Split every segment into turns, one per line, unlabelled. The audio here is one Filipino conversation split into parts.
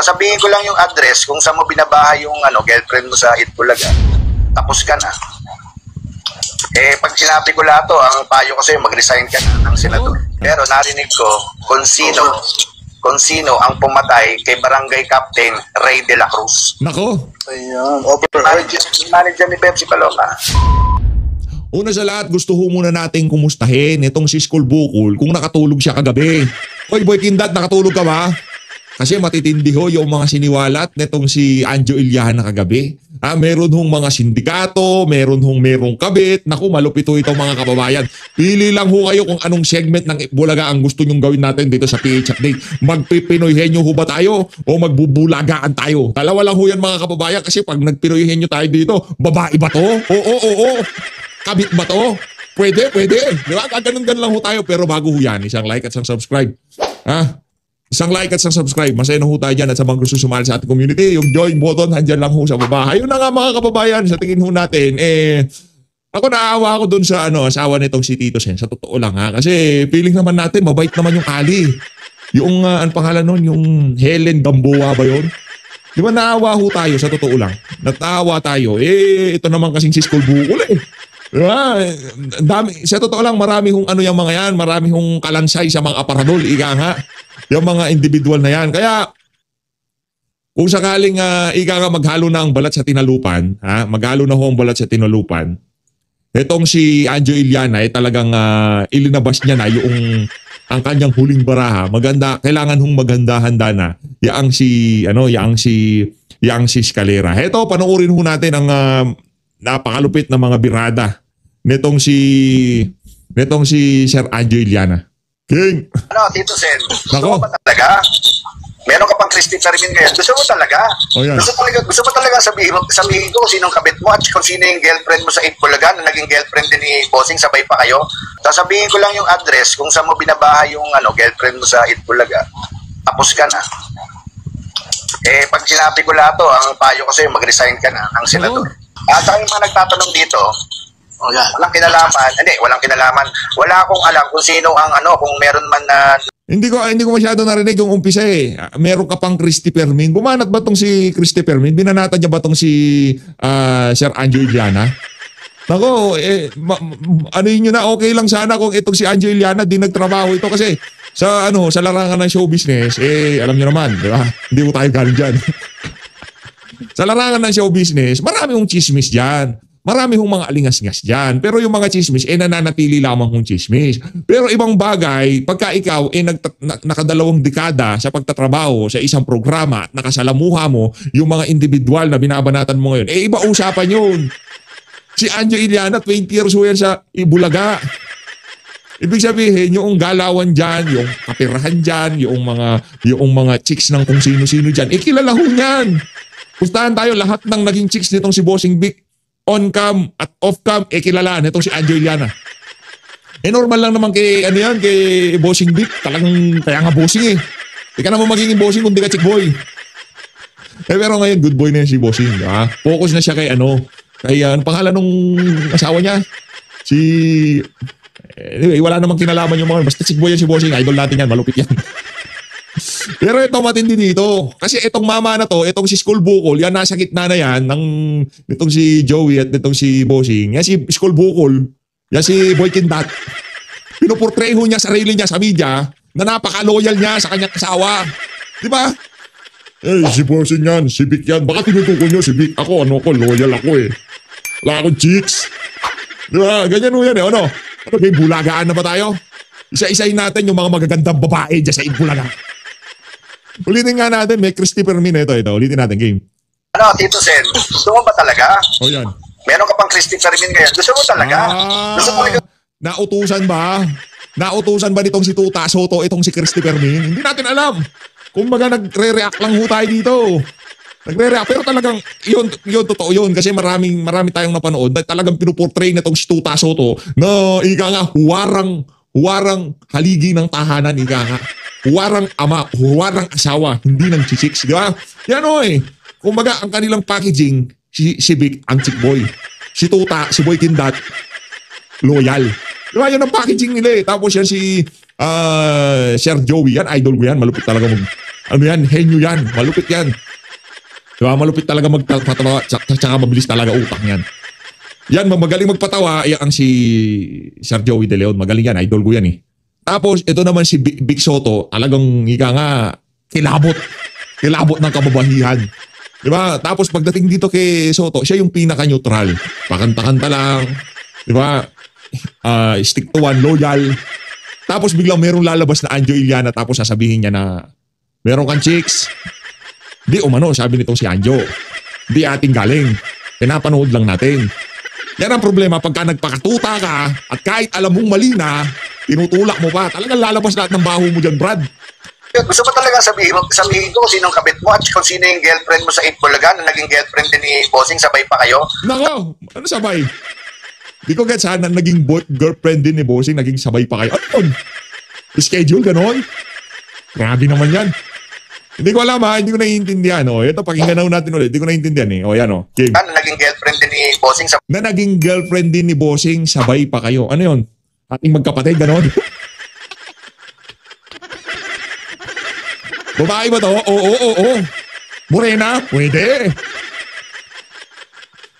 Sasabihin ko lang yung address kung saan mo binabahay yung girlfriend mo sa Itbulaga. Tapos ka na. Pag sinabi ko lahat to, ang payo ko sa'yo, mag-resign ka na ng senador. Pero narinig ko kung sino ang pumatay kay Barangay Captain Ray de la Cruz.
Nako.
Ayan.
Manager ni Pepsi Paloma.
Una sa lahat, gusto ho muna nating kumustahin itong si Skull Bukol kung nakatulog siya kagabi. Hoy Boy Kindat, nakatulog ka ba? Kasi matitindi ho yung mga siniwalat nitong si Anjo Iliana kagabi. Meron hong mga sindikato, merong kabit. Naku, malupit ho itong mga kababayan. Pili lang ho kayo kung anong segment ng Itbulaga ang gusto nyong gawin natin dito sa PH Update. Magpipinoyhenyo ho ba tayo o magbubulagaan tayo? Dalawa lang ho yan mga kababayan kasi pag nagpinoyhenyo tayo dito, babae ba to? Oo. Kabit ba to? Pwede. Di ba? Ganun lang ho tayo. Pero bago ho yan, isang like at isang subscribe. Isang like at isang subscribe. Masaya na ho tayo dyan at sa mga gusto sumali sa ating community. Yung join button, handyan lang ho sa baba. Ayun na nga mga kababayan, sa tingin ho natin, ako naawa ako dun sa asawa nitong si Tito Sen. Sa totoo lang ha. Kasi feeling naman natin, mabait naman yung Ali. Yung, ang pangalan nun, yung Helen Gamboa ba yun? Di ba naawa ho tayo sa totoo lang? Natawa tayo. Ito naman kasing si Skull Bukol Diba? Sa totoo lang, marami hong yung mga yan, marami hong kalansay sa mga aparadol, ika nga. Yung mga individual na yan. Kaya, kung sakaling ika nga maghalo na ang balat sa tinalupan, maghalo na ho ang balat sa tinalupan, itong si Anjo Iliana talagang ilinabas niya na yung ang kanyang huling baraha. Kailangan hong maganda-handa na yang si Scalera. Heto, panoorin ho natin ang napakalupit na mga birada nitong si Sir Anjo Iliana. King!
Tito Sen,
Nako.
gusto mo ba talaga? Meron ka pang Christine Sarimin kaya. Gusto mo talaga?
Oh, yan.
Gusto mo talaga sabihin ko sinong kabit mo at kung sino yung girlfriend mo sa Itbulaga na naging girlfriend din ni Bossing, sabay pa kayo. Sasabihin ko lang yung address kung saan mo binabahay yung girlfriend mo sa Itbulaga. Tapos ka na. Pag sinabi ko lahat to, ang payo ko sa'yo, mag-resign ka na ng senador. At ang mga nagtatanong dito, walang kinalaman. Wala akong alam kung sino ang kung meron man na...
Hindi ko masyado narinig yung umpisa Meron ka pang Christy Permin. Bumanat ba tong si Christy Permin? Binanatan niya ba tong si Sir Anjo Iliana? Nako, yun na, okay lang sana kung itong si Anjo Iliana di nagtrabaho ito kasi sa larangan ng show business, alam niyo naman, di ba? Hindi ko tayo galing dyan. Sa larangan ng show business, marami hong chismis dyan. Marami hong mga alingas-ngas dyan. Pero yung mga chismis, nananatili lamang hong chismis. Pero ibang bagay, pagka ikaw nakadalawang dekada sa pagtatrabaho sa isang programa at nakasalamuha mo yung mga individual na binabanatan mo ngayon, iba usapan yun. Si Anjo Iliana, 20 years old yan sa Itbulaga. Ibig sabihin, yung galawan dyan, yung kapirahan dyan, yung mga chicks ng kung sino-sino dyan, kilala ho yan. Pustahan tayo lahat ng naging chicks nitong si Bossing Vic. On-cam at off-cam, kilala nitong si Anjo Iliana. Normal lang naman kay Bossing Vic. Talagang, kaya nga bossing Di ka naman magiging bossing kung di ka chick boy. Pero ngayon, good boy na yun si Bossing. Diba? Focus na siya kay kay pangalan nung asawa niya? Anyway, wala namang kinalaman yung mga, basta chick boy yan si Bossing. Idol natin yan, malupit yan. Pero ito matindi dito. Kasi itong mama na to, itong si Skull Bukol, yan nasa gitna na yan nitong si Joey at nitong si Bossing. Yan si Skull Bukol, yan si Boy Kindat. Pinuportray ho niya sarili niya sa media na napaka-loyal niya sa kanyang asawa. Di ba? Si Bossing yan, si Vic yan. Baka tinutukoy niyo si Vic. Ako, loyal ako Wala akong chicks. Di ba? Ganyan ho yan may bulagaan na ba tayo? Isa-isahin natin yung mga magagandang babae dyan sa Itbulaga. Ulitin nga natin, may Christy Permin ito. Ulitin natin, game.
Tito Sen, gusto mo ba talaga?
O yan.
Meron ka pang Christy Sarimin kaya. Gusto mo talaga?
Nautusan ba? Nautusan ba nitong si Tuta Soto itong si Christy Permin? Hindi natin alam. Kumbaga nagre-react lang ho tayo dito. Nagre-react. Pero talagang, yun totoo yun. Kasi marami tayong napanood na talagang pinuportray nitong si Tuta Soto na huwarang haligi ng tahanan, huwarang ama, huwarang asawa, hindi ng chicks, di ba? Yan kumbaga ang kanilang packaging, si Vic, ang chick boy. Si Tuta, si Boy Kindat, loyal. Di ba? Yan ang packaging nila Tapos yan si Sir Joey, yan, idol ko yan, malupit talaga Ano yan? Henyo yan. Malupit yan. Diba? Malupit talaga magpatawa. Tsaka mabilis talaga utang yan. Yan, magaling magpatawa. Yan ang si Sir Joey De Leon. Magaling yan. Idol ko yan eh. Tapos, ito naman si Vic Soto. Talagang ika nga, kilabot. Kilabot ng kababahihan. Diba? Tapos, pagdating dito kay Soto, siya yung pinaka-neutral. Pakanta-kanta lang. Diba? Stick to one, loyal. Tapos, biglang merong lalabas na Anjo Iliana. Tapos, sasabihin niya na, meron kang chicks. Di umano, sabi nito si Anjo. Di ating galing. Pinapanood lang natin. Yan ang problema pagka nagpakatuta ka at kahit alam mong mali na, tinutulak mo pa. Talagang lalabas lahat ng baho mo dyan, Brad.
Gusto mo talaga sabihin ko sinong kabit mo at kung sino yung girlfriend mo sa Itbulaga na naging girlfriend din ni Bossing, sabay pa kayo?
Nako, ano sabay? Di ko gets ha, na naging girlfriend din ni Bossing, naging sabay pa kayo. Ano yun? Schedule, ganon? Grabe naman yan. Hindi ko alam ha, hindi ko naiintindihan. O, ito, pakinggan na natin ulit. Hindi ko naiintindihan eh. O, yan o. Game.
Na naging girlfriend din ni Bossing sa...
Na naging girlfriend din ni Bossing, sabay pa kayo. Ano yun? Ating magkapatid, ganon? Babae ba to? Oo. Morena? Pwede.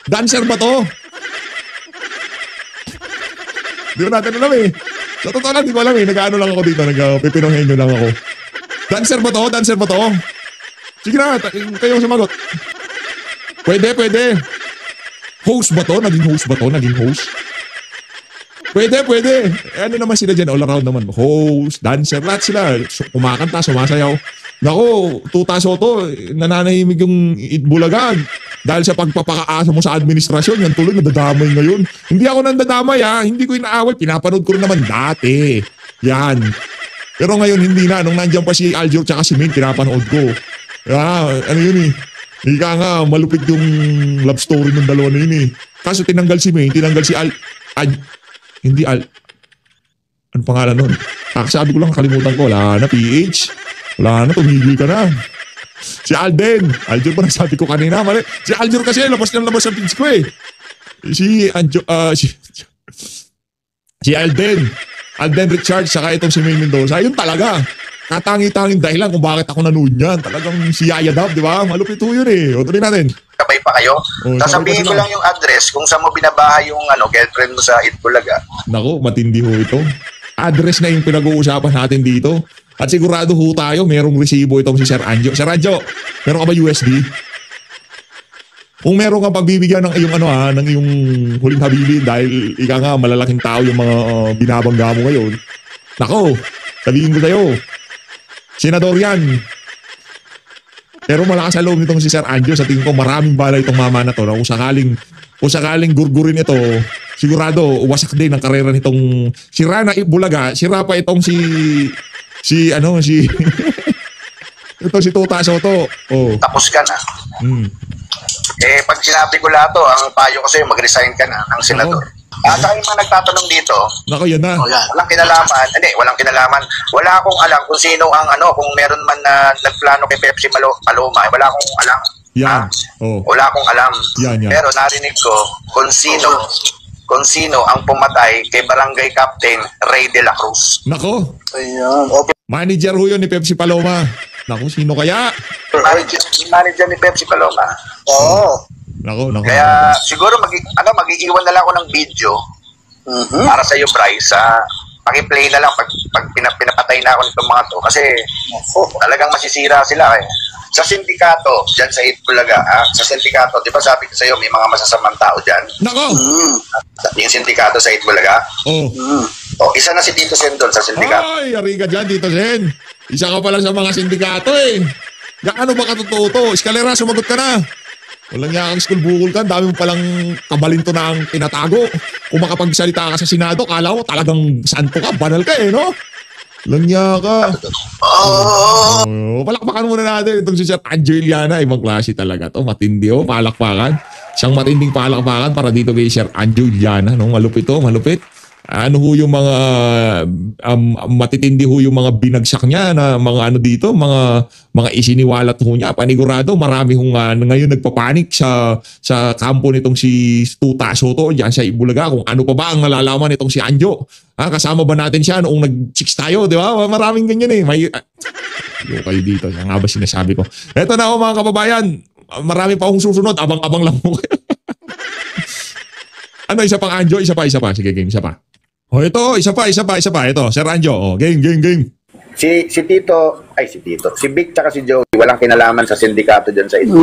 Dancer ba to? Di ko natin alam eh. Sa totoo lang, di ko alam eh. Nag-ano lang ako dito. Nag-pipinohenyo lang ako. Dancer ba to? Dancer ba to? Sige na, kayo sumagot. Pwede. Host ba to? Naging host ba to? Naging host? Pwede. Ano naman sila dyan? All around naman. Host, dancer, lahat sila. Kumakanta, sumasayaw. Nako, Tuta Soto, nananahimik yung Itbulaga. Dahil sa pagpapakaasa mo sa administrasyon, yan tuloy nadadamay ngayon. Hindi ako nandadamay ha, hindi ko inaaway. Pinapanood ko rin naman dati. Yan. Pero ngayon hindi na. Nung nandiyan pa si Aljur tsaka si Ming, pinapanood ko. Ano yun eh. Ika nga, malupit yung love story ng dalawa na yun eh. Kaso tinanggal si Ming, tinanggal si ano pangalan nun? Sabi ko lang, kalimutan ko. Wala na, PH. Wala na, tumigil ka na. Si Alden. Aljur pa nasabi ko kanina. Mali. Si Aljur kasi, labas ang pins ko eh. Si Alden. Alden Richards, saka itong si May Mendoza. Yun talaga. Katangi-tanging dahilan kung bakit ako nanood niyan. Talagang si Yaya Dab, di ba? Malupit ho yun eh. O, tuloy natin.
Sabay pa kayo? Sasabihin ko lang yung address kung saan mo binabahay yung girlfriend mo sa Itbulaga.
Nako, matindi ho ito. Address na yung pinag-uusapan natin dito. At sigurado ho tayo, merong resibo itong si Sir Anjo. Sir Anjo, meron ka ba USB? Kung meron kang pagbibigyan ng iyong ng iyong huling habili dahil ika nga malalaking tao yung mga binabangga mo ngayon. Nako, sabihin ko sa'yo, senador yan. Pero malakas sa loob nitong si Sir Anjo. Sa tingin ko maraming bala itong mama na to. Na kung sakaling gurgurin ito, sigurado wasak din ang karera nitong si Rana Itbulaga. Sira pa itong ito si Tuta Soto. Oh.
Tapos ka na. Pag sinabi ko lahat to, ang payo ko sa'yo, mag-resign ka na ng senador. At saka yung mga nagtatanong dito,
nako yan na.
Walang kinalaman. Walang kinalaman. Wala akong alam kung sino ang kung meron man na nagplano kay Pepsi Paloma, wala akong alam.
Yan.
Wala akong alam.
Yan.
Pero narinig ko kung sino ang pumatay kay Barangay Captain Ray de la Cruz.
Nako.
Ayan.
Manager ho yun ni Pepsi Paloma. Naku, sino kaya?
Manager ni Pepsi Paloma. Oo.
Nako.
Kaya siguro mag-iiwan na lang ako ng video para sa iyo, Bryce. Paki-play na lang pag pinapatay na ako nitong mga to kasi talagang masisira sila eh. Sa sindikato, dyan sa Itbulaga, sa sindikato, di ba sabi ko sa iyo may mga masasamang tao dyan?
Nako.
Yung sindikato sa Itbulaga? Isa na si Tito Sen doon sa sindikato.
Ay, yari ka dyan, Tito Sen. Isa ka pala sa mga sindikato eh. Gaano ba katotoo to? Eskalera, sumagot ka na. Walang yakang school bukol ka. Dami mo palang kabalinto na ang tinatago. Kung makapagsalita ka sa Senado, kala mo talagang santo ka, banal ka eh, no? Langya ka. Palakpakan muna natin itong si Sir Anjo Iliana. Ibang klase talaga to. Matindi oh, palakpakan. Siyang matinding palakpakan para dito kay Sir Anjo Iliana. No? Malupit to, malupit. ano ho yung mga matitindi ho yung mga binagsak niya na mga ano dito, mga isiniwalat ho niya. Panigurado, marami hong ngayon nagpapanik sa kampo nitong si Tuta Soto diyan sa Itbulaga kung ano pa ba ang nalalaman nitong si Anjo. Kasama ba natin siya noong nag-chicks tayo, di ba? Maraming ganyan eh. May kayo dito. Yan nga ba sinasabi ko? Eto na ho mga kababayan. Marami pa akong susunod. Abang-abang lang mo kayo. Ano, isa pang Anjo? Isa pa. Sige, game, isa pa. Ito, isa pa. Ito, Sir Anjo. Game.
Si Tito, si Vic tsaka si Joey, walang kinalaman sa sindikato dyan sa ito.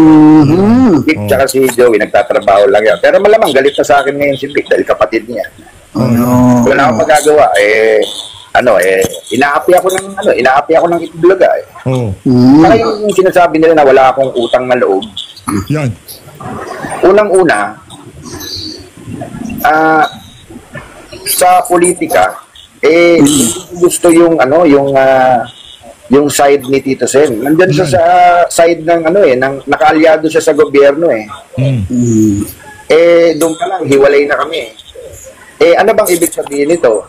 Vic tsaka si Joey, nagtatrabaho lang yan. Pero malamang galit na sa akin ngayon si Vic dahil kapatid niya. Wala akong magagawa. Inaapi ako ng Itbulaga eh. Saka yung sinasabi nila na wala akong utang na loob.
Yan.
Unang-una, sa politika gusto yung side ni Tito Sen. Nandiyan siya sa side ng ng nakaalyado siya sa gobyerno eh. Doon pa lang hiwalay na kami. Ano bang ibig sabihin nito?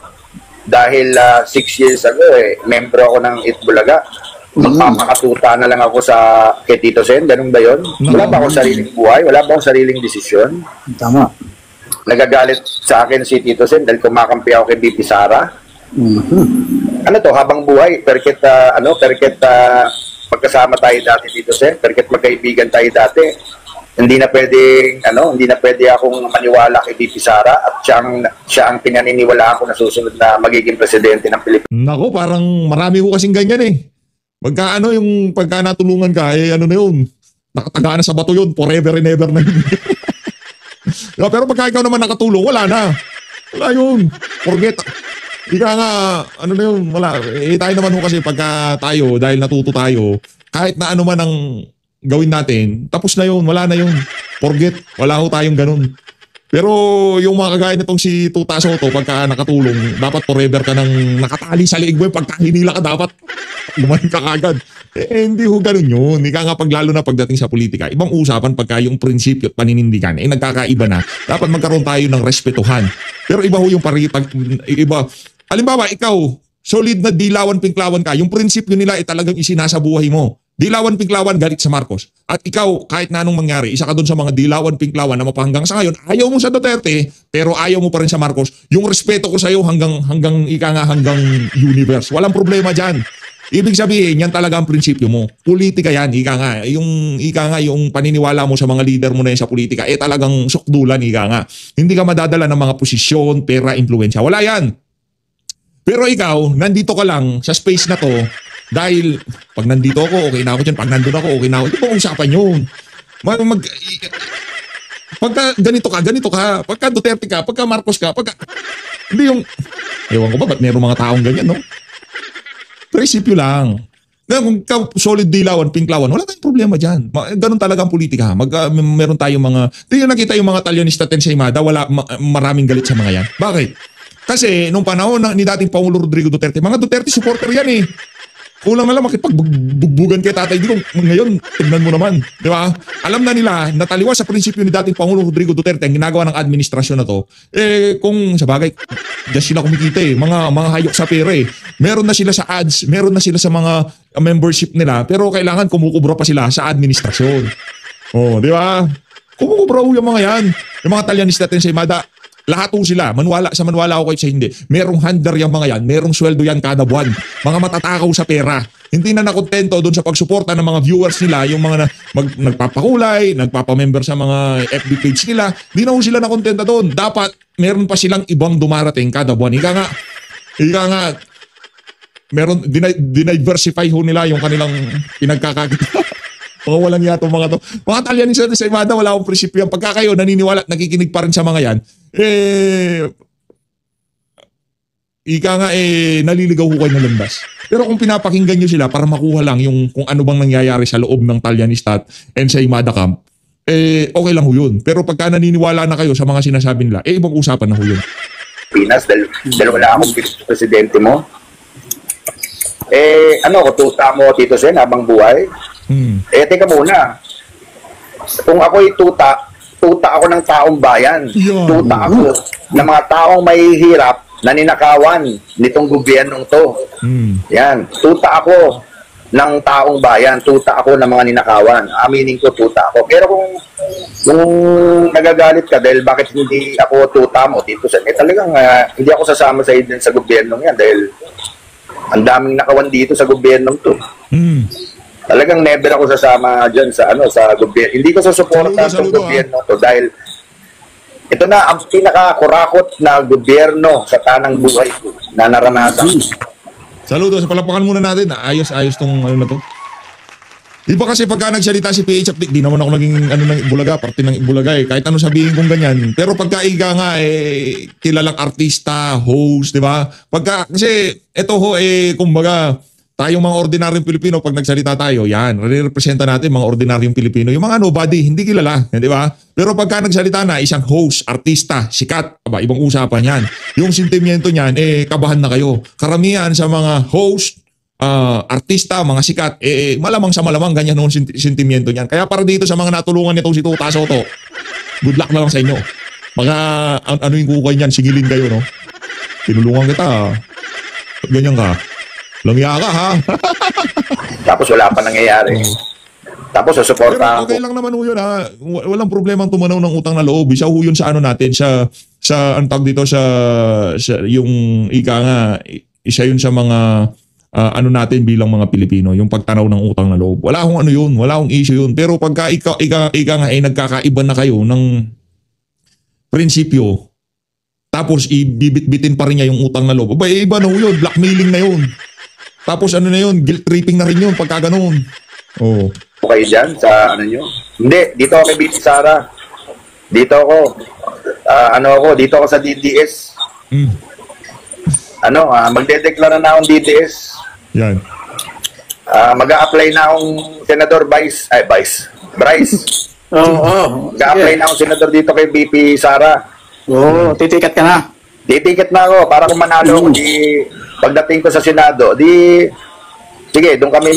Dahil 6 years ago membro ako ng Itbulaga. Magpapakatuta na lang ako kay Tito Sen, ganun ba yun? Wala ba akong sariling buhay? Wala ba akong sariling desisyon?
Tama.
Nagagalit sa akin si Tito Sen dahil kumakampi ako kay BP Sara. Ano to, habang buhay, perket magkasama tayo dati Tito Sen, perket magkaibigan tayo dati. Hindi na pwede akong maniwala kay BP Sara at siya ang pinaniniwalaan ko na susunod na magiging presidente ng Pilipinas.
Nako, parang marami ko kasing ganyan eh. Pagka natulungan ka, na yun. Nakataga na sa bato yun, forever and ever na yun. Pero pagka ikaw naman nakatulong, wala na. Wala yun. Forget. Ika nga, na yun, wala. Tayo naman ho kasi pagka tayo, dahil natuto tayo, kahit na ano man ang gawin natin, tapos na yun, wala na yun. Forget. Wala ho tayong ganun. Pero yung mga kagaya nitong si Tuta Soto, pagka nakatulong, dapat forever ka nang nakatali sa liig mo. Pagka hinila ka, dapat gumaling ka kagad. Hindi ho ganun yun. Ika nga lalo na pagdating sa politika. Ibang usapan pagka yung prinsipyo at paninindigan, nagkakaiba na. Dapat magkaroon tayo ng respetuhan. Pero iba ho yung iba. Halimbawa, ikaw, solid na dilawan pinklawan ka. Yung prinsipyo nila talagang isinasa buhay mo. Dilawan pinklawan galit sa Marcos. At ikaw, kahit na anong mangyari, isa ka doon sa mga dilawan pinklawan na mapahanggang sa ngayon, ayaw mo sa Duterte, pero ayaw mo pa rin sa Marcos. Yung respeto ko sa iyo hanggang universe. Walang problema dyan. Ibig sabihin, yan talaga ang prinsipyo mo. Politika yan, yung paniniwala mo sa mga leader mo na yan sa politika, talagang sukdulan, Hindi ka madadala ng mga posisyon, pera, impluensya. Wala yan. Pero ikaw, nandito ka lang sa space na to, dahil pag nandito ako, okay na ako dyan. Pag nandun ako, okay na ako. Ito ba usapan yun? Pagka ganito ka. Pagka Duterte ka, pagka Marcos ka, hindi yung, ewan ko ba, ba't meron mga taong ganyan, no? Prinsipyo lang. Kung solid dilawan, pinklawan, wala tayong problema dyan. Ganun talaga ang politika. Meron tayong mga, hindi nyo nakita yung mga Talyanista Ensaymada, maraming galit sa mga yan. Bakit? Kasi nung panahon ni dating Pangulo Rodrigo Duterte, mga Duterte supporter yan eh. Kulang na lang makipagbugbugan kay Tatay Digong. Ngayon, tignan mo naman. Di ba? Alam na nila, nataliwas sa prinsipyo ni dating Pangulo Rodrigo Duterte ang ginagawa ng administrasyon na to. Kung sa bagay, dyan sila kumikita eh. Mga hayok sa pera eh. Meron na sila sa ads, meron na sila sa mga membership nila, pero kailangan kumukubra pa sila sa administrasyon. Di ba? Kumukubra yung mga yan. Yung mga Talyanista at Ensaymada, lahat po sila, manwala ako kahit sa hindi. Merong handler yung mga yan, merong sweldo yan kada buwan. Mga matatakaw sa pera. Hindi na nakontento doon sa pagsuporta ng mga viewers nila, yung mga nagpapakulay, nagpapamember sa mga FB page nila. Hindi na sila nakontento doon. Dapat meron pa silang ibang dumarating kada buwan. Ika nga, meron, diniversify ho nila yung kanilang pinagkakakita. Mga walang yato mga to. Mga Talyanista sa Imada, wala akong prinsipyo yan. Pagka kayo naniniwala at nakikinig pa rin sa mga yan, naliligaw ko kayo ng landas. Pero kung pinapakinggan nyo sila para makuha lang yung kung ano bang nangyayari sa loob ng Talyanista at sa Imada Camp, okay lang ho yun. Pero pagka naniniwala na kayo sa mga sinasabi nila, ibang usapan na ho yun.
Pinas, dahil wala akong presidente mo. Tuta mo, Tito Sen, habang buhay. Teka muna. Kung ako'y tuta ako ng taong bayan.
Yeah.
Tuta ako ng mga taong mahihirap na ninakawan nitong gobyernong to. Yan, tuta ako ng taong bayan, tuta ako ng mga ninakawan. Aminin ko, tuta ako. Pero kung nagagalit ka dahil bakit hindi ako tuta mo, Tito Sen, talagang hindi ako sasama sa din sa gobyernong yan dahil ang daming nakawan dito sa gobyernong to. Talagang never ako sasama dyan sa sa gobyerno. Hindi ko susuporta sa gobyerno to dahil ito na ang pinaka-kurakot na gobyerno sa tanang buhay ko na naranasan.
Saludo, sa palapakan muna natin. Ayos tong ano na to. Di ba kasi pagka nagsalita si PH Update, di naman ako naging ng Ibulaga, parte ng Ibulaga eh. Kahit ano sabihin kong ganyan. Pero pagka iga nga kilalang artista, host, di ba? Kasi ito kumbaga, tayong mga ordinaryong Pilipino, pag nagsalita tayo, yan, re-representa natin mga ordinaryong Pilipino. Yung mga nobody, hindi kilala, di ba? Pero pagka nagsalita na, isang host, artista, sikat, ibang usapan yan. Yung sentimiento niyan, kabahan na kayo. Karamihan sa mga host, artista, mga sikat, malamang sa malamang ganyan yung sentimiento niyan. Kaya para dito sa mga natulungan nitong si Tuta Soto, good luck na lang sa inyo. Mga ano yung kukay niyan, sigilin kayo, no? Tinulungan kita, ganyan ka. Langya ka, ha?
Tapos wala pa nangyayari. Tapos susuporta ako.
Okay lang naman ho yun, ha? Walang problemang tumanaw ng utang na loob. Isa ho yun sa ano natin, sa ang tawag dito, sa yung ika nga, isa yun sa mga ano natin bilang mga Pilipino, yung pagtanaw ng utang na loob. Wala akong ano yun, wala akong issue yun. Pero pagka ika nga nagkakaiba na kayo ng prinsipyo, tapos ibibit-bitin pa rin niya yung utang na loob. Iba na ho yun, blackmailing na yun. Tapos ano na yun, guilt tripping na rin yun pagka ganun. Oh.
Okay dyan sa ano nyo? Hindi, dito ako kay BP Sara. Dito ako. Dito ako sa DDS. Magdedeklara na akong DDS.
Yan.
Mag-a-apply na akong Senador Bryce. Mag-a-apply na akong Senador dito kay BP Sara.
Titikat ka na.
Titiket na ako para kung manalo ako pagdating ko sa Senado, sige, doon kami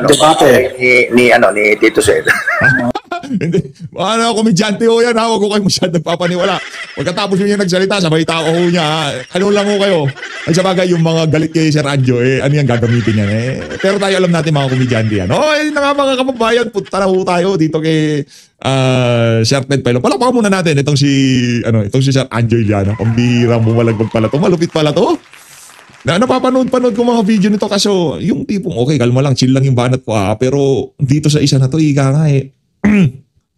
debate
ni Tito Sen.
Hindi. Komedyante ho yan, ha? Huwag ko kayo masyadong papaniwala. Pagkatapos nyo yung nagsalita, sabay tao ho niya, ha? Ano lang ho kayo? Ay sa bagay, yung mga galit kay Sir Anjo, ano yan gagamitin yan, Pero tayo alam natin mga komedyante yan. Mga kababayan, punta na ho tayo dito kay Sir Ted Pailon. Palakpakan muna natin itong si Sir Anjo Iliana. Pambihirang bumalagbag pala to. Malupit pala to. Napapanood ko mga video nito kaso yung tipong okay, kalma lang, chill lang yung banat ko pero dito sa isa na to, ika nga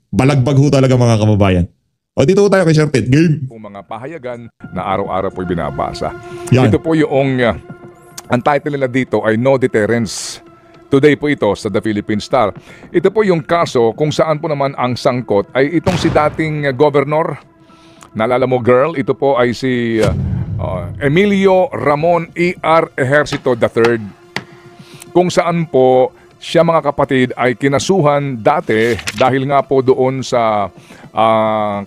balagbag ho talaga mga kababayan. O dito tayo kay Sir Ted. Game.
Mga pahayagan na araw-araw po'y binabasa.
Yan.
Ito po yung, ang title nila dito ay No Deterrence. Today po ito sa The Philippine Star. Ito po yung kaso kung saan po naman ang sangkot ay itong si dating governor. Naalala mo girl, ito po ay si Emilio Ramon E.R. Ejercito III. Kung saan po siya mga kapatid ay kinasuhan dati dahil nga po doon sa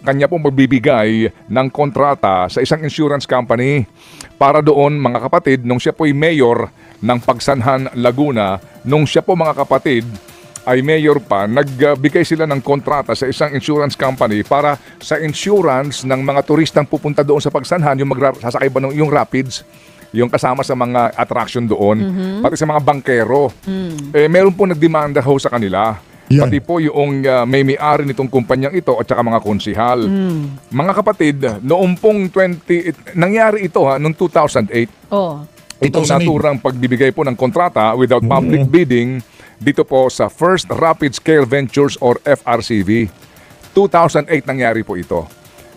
kanya po magbibigay ng kontrata sa isang insurance company para doon mga kapatid nung siya po ay mayor ng Pagsanhan, Laguna. Nung siya po mga kapatid ay mayor pa, nagbigay sila ng kontrata sa isang insurance company para sa insurance ng mga turistang pupunta doon sa Pagsanhan, yung sasakay ba yung rapids, yung kasama sa mga attraction doon, pati sa mga bankero. Meron po nagdemanda ho sa kanila.
Yan.
Pati po yung may-ari nitong kumpanyang ito at saka mga konsihal. Mga kapatid, noong pong nangyari ito noong 2008. Itong naturang pagbibigay po ng kontrata without public bidding dito po sa First Rapid Scale Ventures or FRCV. 2008 nangyari po ito.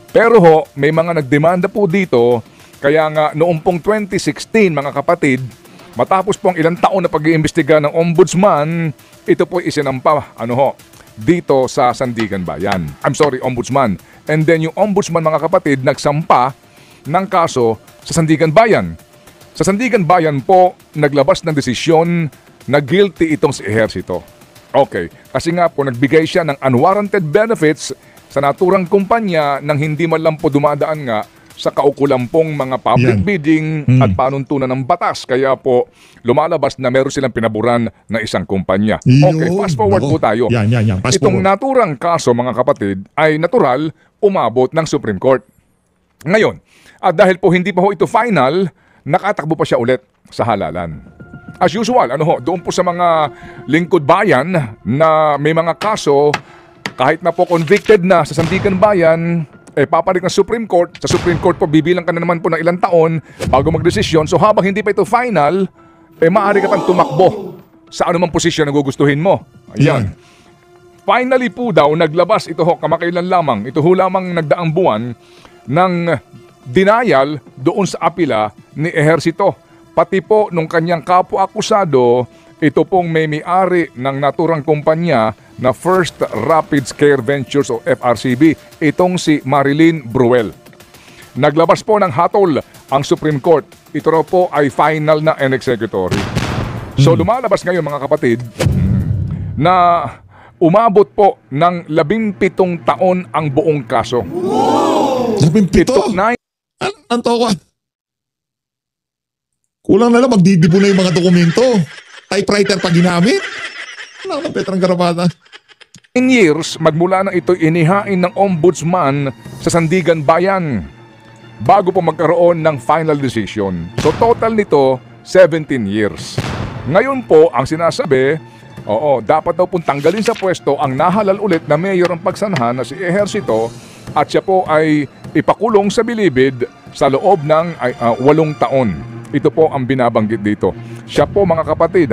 Pero may mga nagdemanda po dito, kaya nga noong pong 2016 mga kapatid, matapos pong ilang taon na pag-iimbestiga ng ombudsman, ito po isinampa dito sa Sandigan Bayan. Ombudsman. And then yung ombudsman mga kapatid nagsampa ng kaso sa Sandigan Bayan. Sa Sandigan Bayan po, naglabas ng desisyon na guilty itong si Ejercito. Okay, kasi nga po nagbigay siya ng unwarranted benefits sa naturang kumpanya nang hindi man lang po dumadaan nga sa kaukulampong mga public bidding at panuntunan ng batas. Kaya po lumalabas na meron silang pinaburan na isang kumpanya. Okay, fast forward po tayo.
Yan.
Itong naturang kaso mga kapatid ay natural umabot ng Supreme Court. Ngayon, At dahil po hindi pa ho ito final, nakatakbo pa siya ulit sa halalan. As usual, doon po sa mga lingkod bayan na may mga kaso, kahit na po convicted na sa Sandigan Bayan, papalik ng Supreme Court. Sa Supreme Court po, bibilang ka na naman po ng ilang taon bago magdesisyon. So habang hindi pa ito final, maaari ka pang tumakbo sa anumang posisyon na gugustuhin mo. Ayan. Finally po daw, naglabas ito kamakailan lamang. Ito lamang nagdaang buwan ng denial doon sa apila ni Ehersito. Pati po nung kanyang kapwa-akusado, ito pong may-ari ng naturang kumpanya na First Rapids Care Ventures o FRCB, itong si Marilyn Bruel. Naglabas po ng hatol ang Supreme Court. Ito raw po ay final na and executory. So lumalabas ngayon mga kapatid na umabot po ng 17 taon ang buong kaso.
17? Anto ko. Kulang na lang magdidibo na yung mga dokumento. Typewriter pa ginamit. Wala ng Petrang Garapata.
10 years magmula na ito inihain ng ombudsman sa Sandigan Bayan bago po magkaroon ng final decision. So total nito 17 years. Ngayon po ang sinasabi, dapat daw pong tanggalin sa pwesto ang nahalal ulit na mayor ng Pagsanhan na si Ehersito at siya po ay ipakulong sa bilibid sa loob ng 8 taon. Ito po ang binabanggit dito. Siya po mga kapatid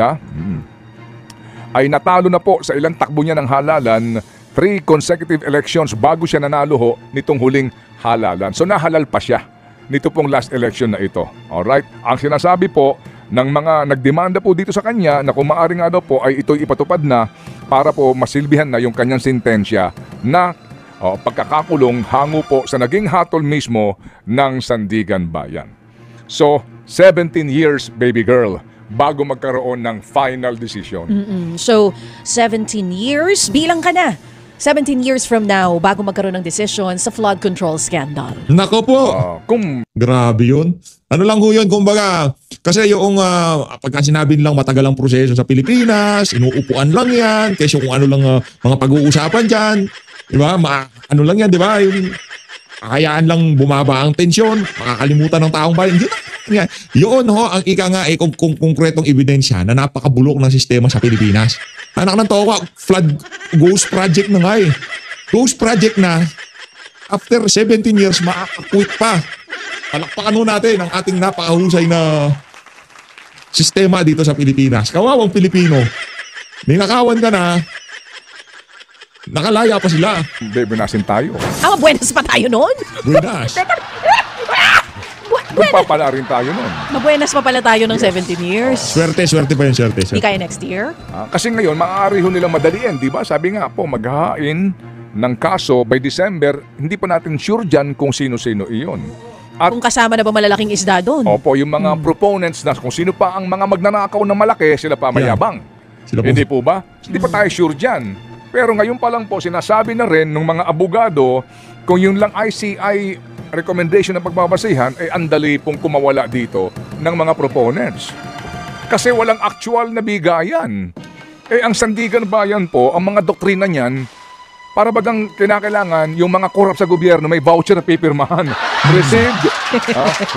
ay natalo na po sa ilang takbo niya ng halalan, 3 consecutive elections bago siya nanalo nitong huling halalan. So nahalal pa siya nito pong last election na ito. Alright? Ang sinasabi po ng mga nagdemanda po dito sa kanya na kung maaari nga daw po ay ito'y ipatupad na para po masilbihan na yung kanyang sentensya na pagkakakulong hango po sa naging hatol mismo ng Sandigan Bayan. So, 17 years, baby girl, bago magkaroon ng final decision.
So, 17 years, bilang ka na. 17 years from now, bago magkaroon ng decision sa flood control scandal.
Nako po. Grabe yun. Ano lang ho yun, kumbaga, kasi yung pagka sinabi nilang matagal ang proseso sa Pilipinas, inuupuan lang yan, kasi kung ano lang mga pag-uusapan dyan, di ba? Ano lang yan, di ba? Yung kakayaan lang bumaba ang tensyon, makakalimutan ng taong bayan. Yun ang ika nga kung konkretong ebidensya na napakabulok ng sistema sa Pilipinas. Anak ng toka, flood ghost project na nga eh. Ghost project na, after 17 years, makakakwit pa. Palakpakan ho natin ang ating napakahusay na sistema dito sa Pilipinas. Kawawang Pilipino. May nakawan ka na, nakalaya pa sila.
Bebenasin tayo.
Mabuenas pa tayo noon?
Buenas.
Magpapala rin tayo nun.
Mabuenas pa pala tayo ng 17 years.
Swerte pa yun, swerte.
Di kaya next year?
Kasi ngayon, maaari ho nilang madaliin, di ba? Sabi nga po, maghahain ng kaso by December, hindi pa natin sure dyan kung sino-sino iyon. At,
kung kasama na ba malalaking isda doon?
Opo, yung mga proponents na kung sino pa ang mga magnanakaw na malaki, sila pa mayabang.
Sila po.
Hindi po ba? Hindi pa tayo sure dyan. Pero ngayon pa lang po, sinasabi na rin ng mga abogado, kung yung lang ICI recommendation ng pagbabasihan, ay andali pong kumawala dito ng mga proponents. Kasi walang actual na bigayan. Ang Sandigan Bayan po, ang mga doktrina niyan, para bagang kinakailangan yung mga korap sa gobyerno may voucher na pipirmahan.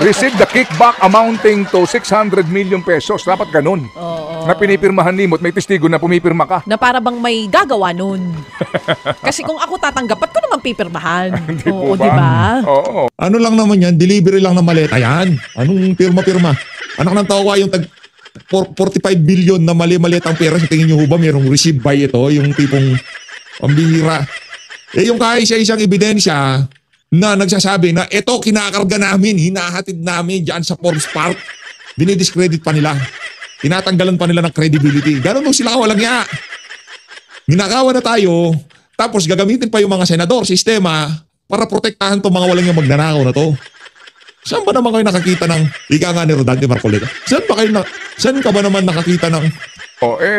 Received the kickback amounting to 600 million pesos. Dapat ganun. Na pinipirmahan limot, may testigo na pumipirma ka.
Na para bang may gagawa nun. Kasi kung ako tatanggap, ba't ko naman pipirmahan? Oo, di ba?
Oo.
Ano lang naman yan, delivery lang ng maleta yan. Anong pirma-pirma? Anak ng tawa yung 45 billion na mali-malitang pera, sa tingin nyo ba mayroong receive by ito, yung tipong pambihira. Yung kaisa-isang ebidensya na nagsasabi na ito kinakarga namin, hinahatid namin dyan sa Forbes Park, dinidiscredit pa nila. Tinatanggalan pa nila ng credibility. Ganun mo sila kawalang niya. Ninakawa na tayo, tapos gagamitin pa yung mga senador, sistema, para protektahan itong mga walang yung magnanakaw na to. Saan ba naman kayo nakakita ng, ika nga ni Rodante Marcoleta, saan ka ba naman nakakita ng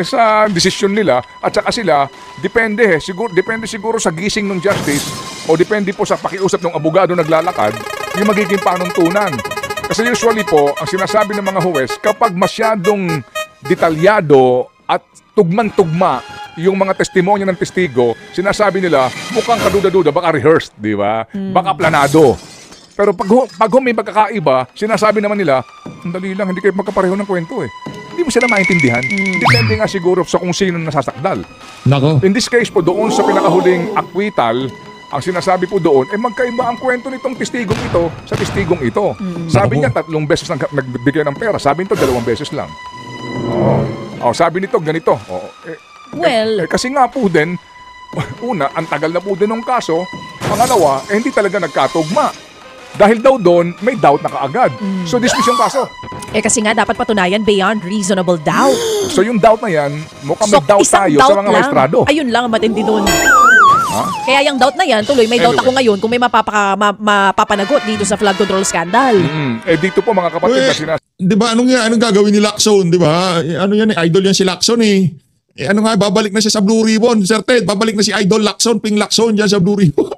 sa desisyon nila at saka sila, depende siguro sa gising ng justice o depende po sa pakiusap ng abogado naglalakad yung magiging panuntunan. Kasi usually po, ang sinasabi ng mga huwes, kapag masyadong detalyado at tugman-tugma yung mga testimonya ng testigo, sinasabi nila, mukhang kaduda-duda, baka rehearsed, di ba? Baka planado. Pero pag may magkakaiba, sinasabi naman nila, ang dali lang, hindi kayo magkapareho ng kwento eh. Hindi mo sila maintindihan. Depende nga siguro sa kung sino nasasakdal.
Nako.
In this case po, doon sa pinakahuling acquittal, ang sinasabi po doon, magkaiba ang kwento nitong testigong ito sa testigong ito. Sabi niya, 3 beses nagbigay ng pera. Sabi nito, 2 beses lang. Sabi nito, ganito. Kasi nga po din, una, ang tagal na po din ng kaso. Pangalawa, hindi talaga nagkatugma. Dahil daw doon, may doubt na kaagad. So, dismiss yung kaso.
Kasi nga, dapat patunayan beyond reasonable doubt.
So, yung doubt na yan, mukhang may doubt
isang
tayo
doubt
sa mga
lang.
maestrado.
Ayun lang ang matindi doon. Kaya yung doubt na yan, tuloy, may doubt
Anyway.
ako ngayon kung may mapapanagot dito sa flood control scandal.
Dito po mga kapatid na
Di ba, anong gagawin ni Lacson, di ba? Ano yan, idol yan si Lacson eh. Ano nga, babalik na siya sa Blue Ribbon, Sir Ted. Babalik na si Idol Lacson, Ping Lacson dyan sa Blue Ribbon.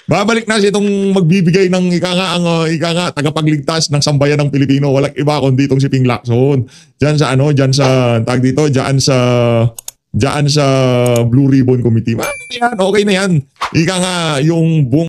Babalik na siya itong magbibigay ng ika nga tagapagligtas ng sambayan ng Pilipino. Walang iba kundi itong si Ping Lacson. Diyan sa Blue Ribbon Committee. Okay na yan. Ika nga yung buong